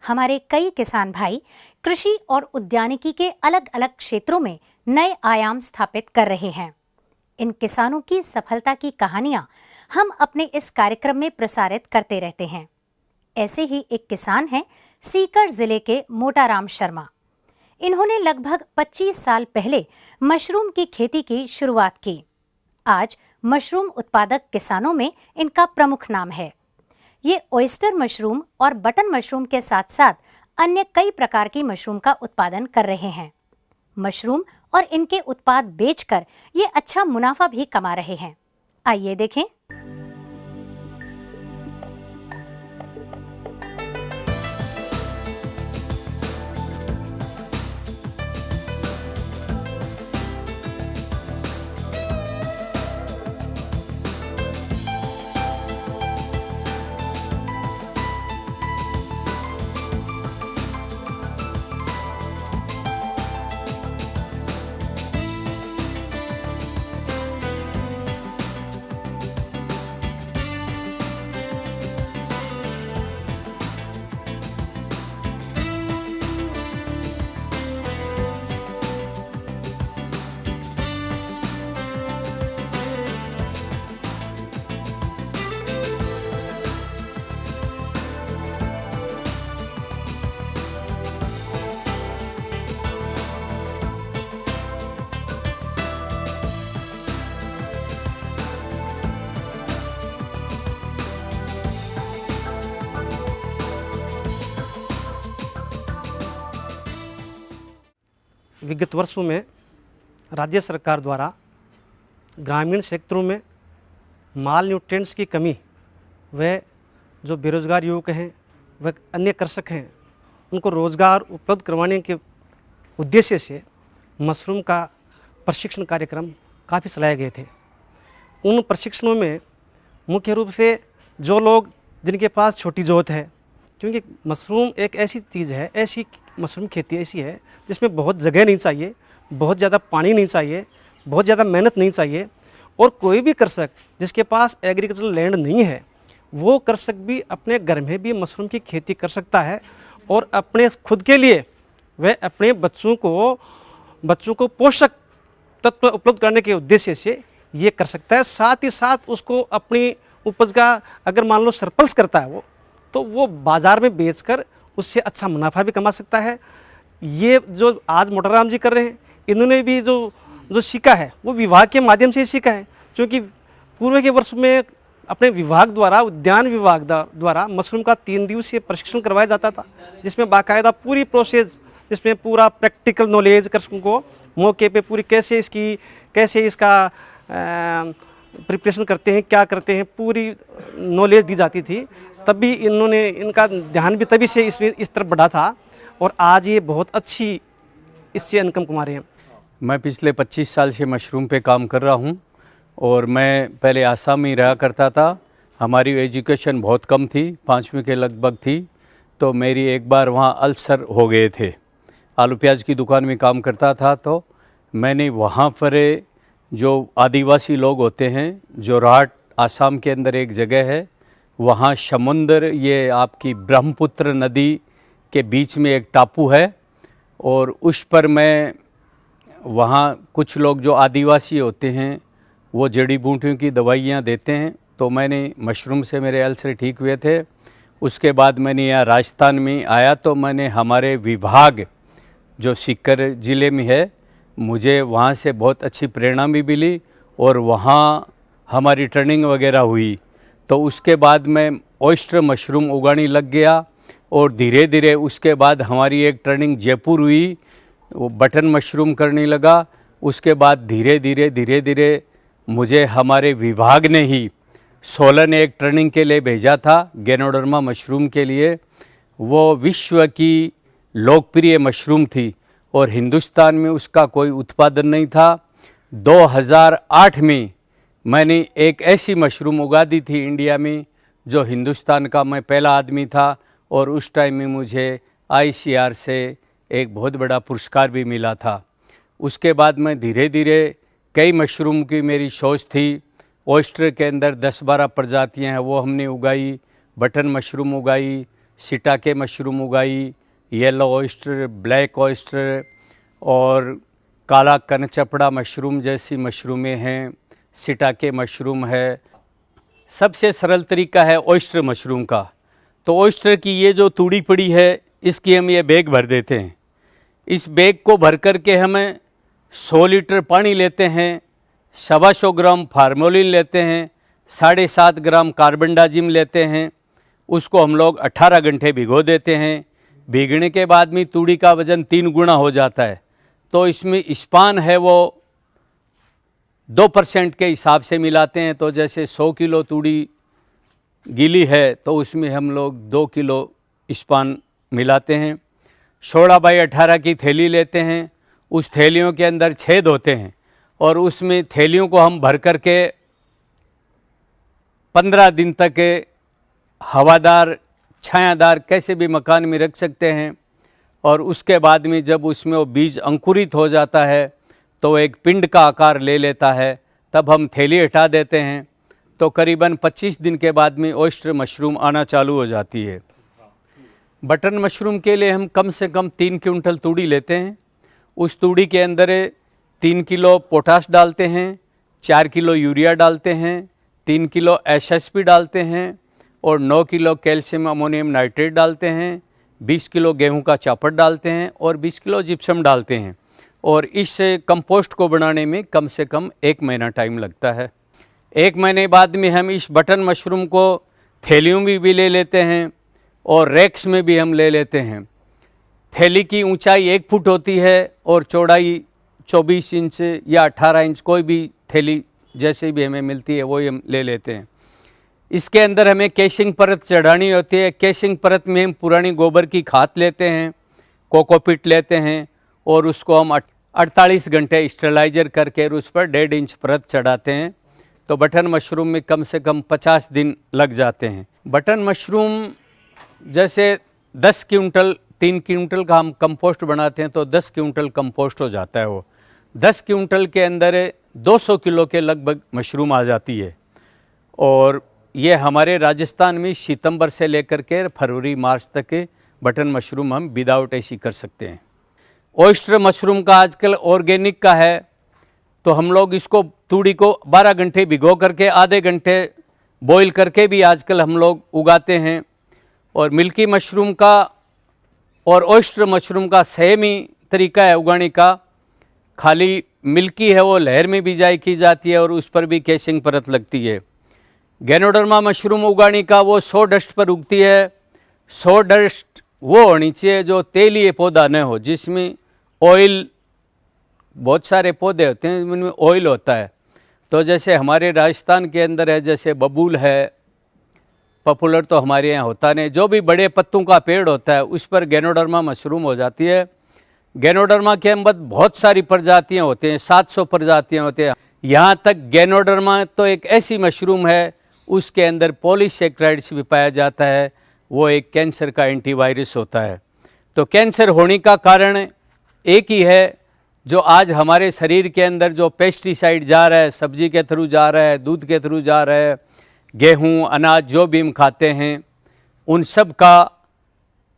हमारे कई किसान भाई कृषि और उद्यानिकी के अलग अलग क्षेत्रों में नए आयाम स्थापित कर रहे हैं। इन किसानों की सफलता की कहानियां हम अपने इस कार्यक्रम में प्रसारित करते रहते हैं। ऐसे ही एक किसान हैं सीकर जिले के मोटाराम शर्मा। इन्होंने लगभग 25 साल पहले मशरूम की खेती की शुरुआत की। आज मशरूम उत्पादक किसानों में इनका प्रमुख नाम है। ये ऑयस्टर मशरूम और बटन मशरूम के साथ साथ अन्य कई प्रकार की मशरूम का उत्पादन कर रहे हैं। मशरूम और इनके उत्पाद बेचकर ये अच्छा मुनाफा भी कमा रहे हैं। आइए देखें। विगत वर्षों में राज्य सरकार द्वारा ग्रामीण क्षेत्रों में माल न्यूट्रिएंट्स की कमी व जो बेरोजगार युवक हैं व अन्य कृषक हैं उनको रोजगार उपलब्ध करवाने के उद्देश्य से मशरूम का प्रशिक्षण कार्यक्रम काफ़ी चलाए गए थे। उन प्रशिक्षणों में मुख्य रूप से जो लोग जिनके पास छोटी जोत है, क्योंकि मशरूम एक ऐसी चीज़ है, ऐसी मशरूम खेती ऐसी है जिसमें बहुत जगह नहीं चाहिए, बहुत ज़्यादा पानी नहीं चाहिए, बहुत ज़्यादा मेहनत नहीं चाहिए। और कोई भी कृषक जिसके पास एग्रीकल्चरल लैंड नहीं है वो कृषक भी अपने घर में भी मशरूम की खेती कर सकता है और अपने खुद के लिए वह अपने बच्चों को पोषक तत्व उपलब्ध करने के उद्देश्य से ये कर सकता है। साथ ही साथ उसको अपनी उपज का अगर मान लो सरप्लस करता है तो वो बाज़ार में बेचकर उससे अच्छा मुनाफा भी कमा सकता है। ये जो आज मोटाराम जी कर रहे हैं, इन्होंने भी जो सीखा है वो विभाग के माध्यम से ही सीखा है, क्योंकि पूर्व के वर्ष में अपने विभाग द्वारा, उद्यान विभाग द्वारा मशरूम का 3 दिवसीय प्रशिक्षण करवाया जाता था, जिसमें बाकायदा पूरी प्रोसेस, जिसमें पूरा प्रैक्टिकल नॉलेज कृषकों को मौके पे पूरी कैसे इसका प्रिपरेशन करते हैं, क्या करते हैं, पूरी नॉलेज दी जाती थी। तभी इनका ध्यान भी तभी से इस तरफ बढ़ा था और आज ये बहुत अच्छी इससे इनकम कमा रहे हैं। मैं पिछले 25 साल से मशरूम पे काम कर रहा हूँ और मैं पहले आसाम में ही रहा करता था। हमारी एजुकेशन बहुत कम थी, 5वीं के लगभग थी, तो मेरी एक बार वहाँ अल्सर हो गए थे। आलू प्याज की दुकान में काम करता था, तो मैंने वहाँ पर जो आदिवासी लोग होते हैं, जो राट आसाम के अंदर एक जगह है, वहाँ समुंदर, ये आपकी ब्रह्मपुत्र नदी के बीच में एक टापू है और उस पर मैं वहाँ कुछ लोग जो आदिवासी होते हैं वो जड़ी बूटियों की दवाइयाँ देते हैं, तो मैंने मशरूम से मेरे अल्सर ठीक हुए थे। उसके बाद मैंने यहाँ राजस्थान में आया तो मैंने हमारे विभाग जो सीकर ज़िले में है, मुझे वहाँ से बहुत अच्छी प्रेरणा भी मिली और वहाँ हमारी ट्रेनिंग वगैरह हुई। तो उसके बाद मैं ऑयस्टर मशरूम उगाने लग गया और धीरे धीरे उसके बाद हमारी एक ट्रेनिंग जयपुर हुई, वो बटन मशरूम करने लगा। उसके बाद धीरे धीरे मुझे हमारे विभाग ने ही सोलन एक ट्रेनिंग के लिए भेजा था, गैनोडर्मा मशरूम के लिए। वो विश्व की लोकप्रिय मशरूम थी और हिंदुस्तान में उसका कोई उत्पादन नहीं था। 2008 में मैंने एक ऐसी मशरूम उगा दी थी इंडिया में जो हिंदुस्तान का मैं पहला आदमी था और उस टाइम में मुझे ICAR से एक बहुत बड़ा पुरस्कार भी मिला था। उसके बाद मैं धीरे धीरे कई मशरूम की मेरी सोच थी। ऑयस्टर के अंदर 10-12 प्रजातियां हैं वो हमने उगाई, बटन मशरूम उगाई, शिटाके मशरूम उगाई, येलो ऑयस्टर, ब्लैक ऑयस्टर और काला कनचपड़ा मशरूम जैसी मशरूमें हैं, शिटाके मशरूम है। सबसे सरल तरीका है ऑयस्टर मशरूम का। तो ऑयस्टर की ये जो तूड़ी पड़ी है, इसकी हम ये बैग भर देते हैं। इस बैग को भर कर के हमें 100 लीटर पानी लेते हैं, 125 ग्राम फार्मोलिन लेते हैं, 7.5 ग्राम कार्बनडाजिम लेते हैं। उसको हम लोग 18 घंटे भिगो देते हैं। भीगने के बाद में तूड़ी का वज़न 3 गुना हो जाता है। तो इसमें स्पान है वो 2% के हिसाब से मिलाते हैं। तो जैसे 100 किलो तूड़ी गीली है तो उसमें हम लोग 2 किलो स्पान मिलाते हैं। 16x18 की थैली लेते हैं, उस थैलियों के अंदर छेद होते हैं और उसमें थैलियों को हम भर कर के 15 दिन तक हवादार, छायादार कैसे भी मकान में रख सकते हैं। और उसके बाद में जब उसमें वो बीज अंकुरित हो जाता है तो एक पिंड का आकार ले लेता है, तब हम थैली हटा देते हैं। तो करीबन 25 दिन के बाद में ऑयस्टर मशरूम आना चालू हो जाती है। बटन मशरूम के लिए हम कम से कम 3 क्विंटल तूड़ी लेते हैं। उस तूड़ी के अंदर 3 किलो पोटाश डालते हैं, 4 किलो यूरिया डालते हैं, 3 किलो SSP डालते हैं और 9 किलो कैल्शियम अमोनियम नाइट्रेट डालते हैं, 20 किलो गेहूं का चापट डालते हैं और 20 किलो जिप्सम डालते हैं। और इस कंपोस्ट को बनाने में कम से कम 1 महीना टाइम लगता है। 1 महीने बाद में हम इस बटन मशरूम को थैलियों में भी ले लेते हैं और रैक्स में भी हम ले लेते हैं। थैली की ऊंचाई 1 फुट होती है और चौड़ाई 24 इंच या 18 इंच, कोई भी थैली जैसे भी हमें मिलती है वो हम ले लेते हैं। इसके अंदर हमें केशिंग परत चढ़ानी होती है। केशिंग परत में हम पुरानी गोबर की खाद लेते हैं, कोकोपीट लेते हैं और उसको हम 48 घंटे स्टेरलाइजर करके उस पर 1.5 इंच परत चढ़ाते हैं। तो बटन मशरूम में कम से कम 50 दिन लग जाते हैं। बटन मशरूम जैसे 10 क्विंटल, 3 क्विंटल का हम कंपोस्ट बनाते हैं तो 10 क्विंटल कंपोस्ट हो जाता है। वो 10 क्विंटल के अंदर 200 किलो के लगभग मशरूम आ जाती है। और ये हमारे राजस्थान में सितंबर से लेकर के फरवरी मार्च तक बटन मशरूम हम विदाउट ऐसी कर सकते हैं। ऑयस्टर मशरूम का आजकल ऑर्गेनिक का है, तो हम लोग इसको तूड़ी को 12 घंटे भिगो करके आधे घंटे बॉईल करके भी आजकल हम लोग उगाते हैं। और मिल्की मशरूम का और ऑयस्टर मशरूम का सेम ही तरीका है उगाने का। खाली मिल्की है वो लहर में बिजाई की जाती है और उस पर भी केशिंग परत लगती है। गैनोडर्मा मशरूम उगाने का वो 100 डस्ट पर उगती है। 100 डस्ट वो होनी चाहिए जो तेलीय पौधा न हो, जिसमें ऑयल, बहुत सारे पौधे होते हैं उनमें ऑयल होता है। तो जैसे हमारे राजस्थान के अंदर है, जैसे बबूल है, पॉपुलर तो हमारे यहाँ होता नहीं, जो भी बड़े पत्तों का पेड़ होता है उस पर गैनोडर्मा मशरूम हो जाती है। गैनोडर्मा के अंदर बहुत सारी प्रजातियाँ होती हैं, 700 प्रजातियाँ होती हैं। यहाँ तक गैनोडर्मा तो एक ऐसी मशरूम है, उसके अंदर पॉलीसेक्राइड्स भी पाया जाता है। वो एक कैंसर का एंटीवायरस होता है। तो कैंसर होने का कारण एक ही है, जो आज हमारे शरीर के अंदर जो पेस्टिसाइड जा रहा है, सब्जी के थ्रू जा रहा है, दूध के थ्रू जा रहा है, गेहूँ, अनाज जो भी हम खाते हैं, उन सब का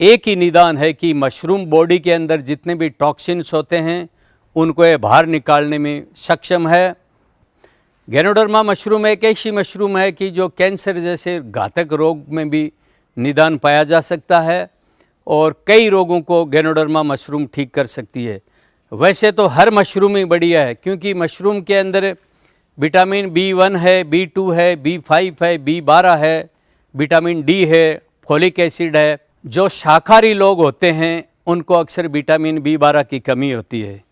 एक ही निदान है कि मशरूम बॉडी के अंदर जितने भी टॉक्सिन्स होते हैं उनको ये बाहर निकालने में सक्षम है। गैनोडर्मा मशरूम एक ऐसी मशरूम है कि जो कैंसर जैसे घातक रोग में भी निदान पाया जा सकता है और कई रोगों को गैनोडर्मा मशरूम ठीक कर सकती है। वैसे तो हर मशरूम ही बढ़िया है, क्योंकि मशरूम के अंदर विटामिन B1 है, B2 है, B5 है, B12 है, विटामिन D है, फोलिक एसिड है। जो शाकाहारी लोग होते हैं उनको अक्सर विटामिन B12 की कमी होती है।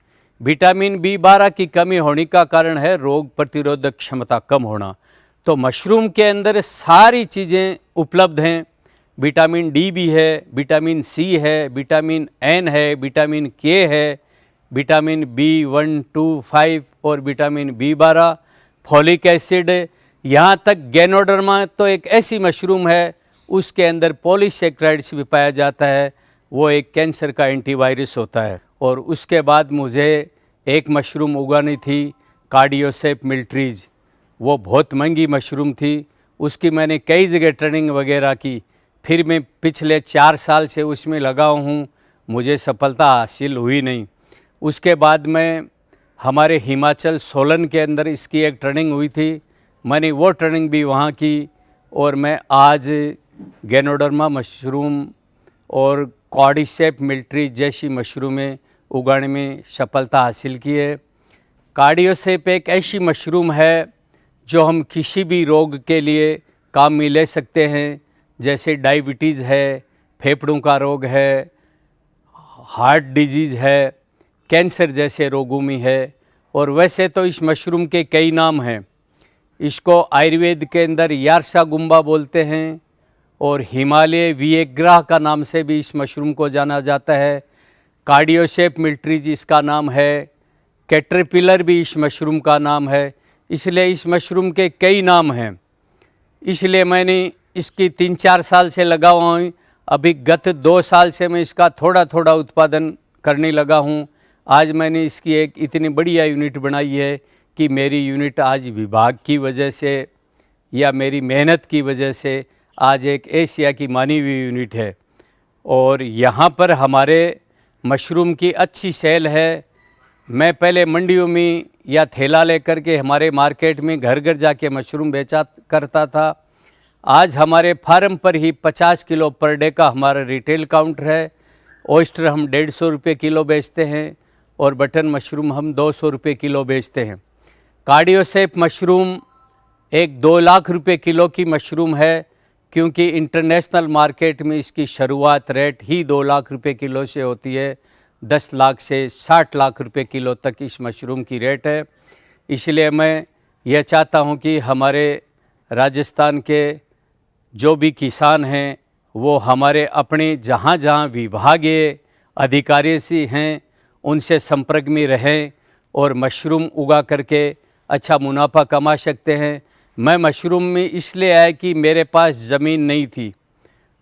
विटामिन B12 की कमी होने का कारण है रोग प्रतिरोधक क्षमता कम होना। तो मशरूम के अंदर सारी चीज़ें उपलब्ध हैं। विटामिन D भी है, विटामिन C है, विटामिन N है, विटामिन K है, विटामिन B1, 2, 5 और विटामिन B12, फोलिक एसिड। यहाँ तक गैनोडर्मा तो एक ऐसी मशरूम है, उसके अंदर पॉलीसेक्राइड्स भी पाया जाता है। वो एक कैंसर का एंटीवायरस होता है। और उसके बाद मुझे एक मशरूम उगानी थी, कार्डियोसेप मिलिट्रीज। वो बहुत महंगी मशरूम थी, उसकी मैंने कई जगह ट्रेनिंग वगैरह की, फिर मैं पिछले 4 साल से उसमें लगा हूँ, मुझे सफलता हासिल हुई नहीं। उसके बाद मैं हमारे हिमाचल सोलन के अंदर इसकी एक ट्रेनिंग हुई थी, मैंने वो ट्रेनिंग भी वहाँ की और मैं आज गैनोडर्मा मशरूम और कॉर्डिसेप मिलिट्री जैसी मशरूमें उगाने में सफलता हासिल की है। कार्डियोसेप एक ऐसी मशरूम है जो हम किसी भी रोग के लिए काम में ले सकते हैं, जैसे डायबिटीज़ है, फेफड़ों का रोग है, हार्ट डिजीज़ है, कैंसर जैसे रोगों में है। और वैसे तो इस मशरूम के कई नाम हैं। इसको आयुर्वेद के अंदर यार्सा गुम्बा बोलते हैं और हिमालय विएग्रा का नाम से भी इस मशरूम को जाना जाता है। कार्डियोसेप मिलिट्रीज इसका नाम है, कैटरपिलर भी इस मशरूम का नाम है। इसलिए इस मशरूम के कई नाम हैं। इसलिए मैंने इसकी 3-4 साल से लगा हुआ हूँ। अभी गत 2 साल से मैं इसका थोड़ा थोड़ा उत्पादन करने लगा हूँ। आज मैंने इसकी एक इतनी बढ़िया यूनिट बनाई है कि मेरी यूनिट आज विभाग की वजह से या मेरी मेहनत की वजह से आज एक एशिया की मानी हुई यूनिट है। और यहाँ पर हमारे मशरूम की अच्छी सेल है। मैं पहले मंडियों में या थैला लेकर के हमारे मार्केट में घर घर जाके मशरूम बेचा करता था। आज हमारे फार्म पर ही 50 किलो पर डे का हमारा रिटेल काउंटर है। ऑयस्टर हम 150 रुपये किलो बेचते हैं और बटन मशरूम हम 200 रुपये किलो बेचते हैं। कार्डियोसेप मशरूम एक 2 लाख रुपये किलो की मशरूम है, क्योंकि इंटरनेशनल मार्केट में इसकी शुरुआत रेट ही 2 लाख रुपये किलो से होती है। 10 लाख से 60 लाख रुपये किलो तक इस मशरूम की रेट है। इसलिए मैं यह चाहता हूं कि हमारे राजस्थान के जो भी किसान हैं वो हमारे अपने जहां जहां विभागीय अधिकारी से हैं उनसे संपर्क में रहें और मशरूम उगा करके अच्छा मुनाफा कमा सकते हैं। मैं मशरूम में इसलिए आया कि मेरे पास ज़मीन नहीं थी,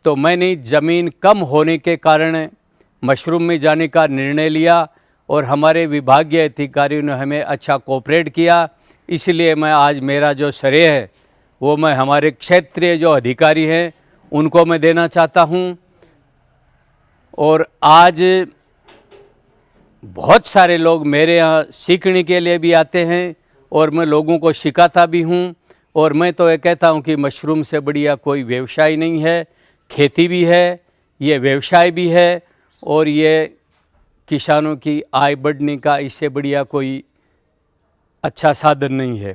तो मैंने ज़मीन कम होने के कारण मशरूम में जाने का निर्णय लिया और हमारे विभागीय अधिकारियों ने हमें अच्छा कोऑपरेट किया। इसलिए मैं आज मेरा जो श्रेय है वो मैं हमारे क्षेत्रीय जो अधिकारी हैं उनको मैं देना चाहता हूं। और आज बहुत सारे लोग मेरे यहाँ सीखने के लिए भी आते हैं और मैं लोगों को सिखाता भी हूं। और मैं तो ये कहता हूं कि मशरूम से बढ़िया कोई व्यवसाय नहीं है। खेती भी है, ये व्यवसाय भी है और ये किसानों की आय बढ़ने का इससे बढ़िया कोई अच्छा साधन नहीं है।